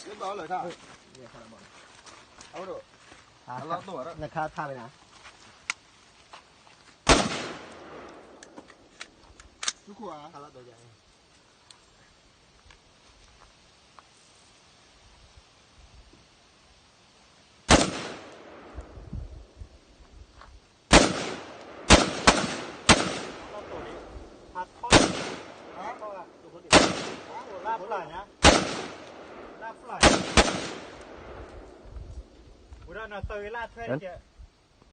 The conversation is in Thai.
เรียบร้อยเลยท่าเอาดูเราตัวแล้วนะครับท่าไปนะทุกขวาท่าละตัวใหญ่หักข้อข้อละตัวคนเดียวลาบไหลนะลาบไหลบุญนาเตยลาดเท่าไหร่